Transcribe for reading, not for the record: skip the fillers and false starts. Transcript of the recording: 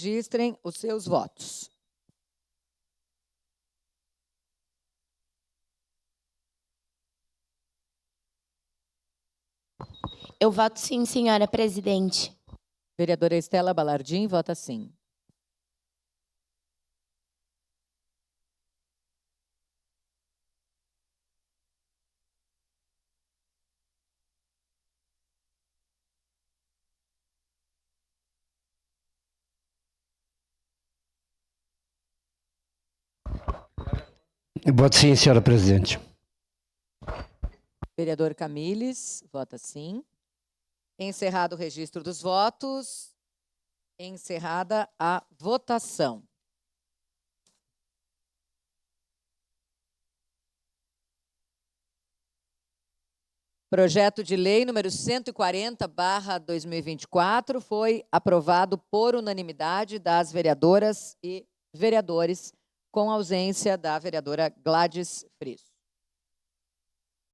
registrem os seus votos. Eu voto sim, senhora presidente. Vereadora Estela Balardim vota sim. Eu voto sim, senhora presidente. Vereador Camilles vota sim. Encerrado o registro dos votos, encerrada a votação. Projeto de lei número 140/2024 foi aprovado por unanimidade das vereadoras e vereadores, com ausência da vereadora Gladys Friso.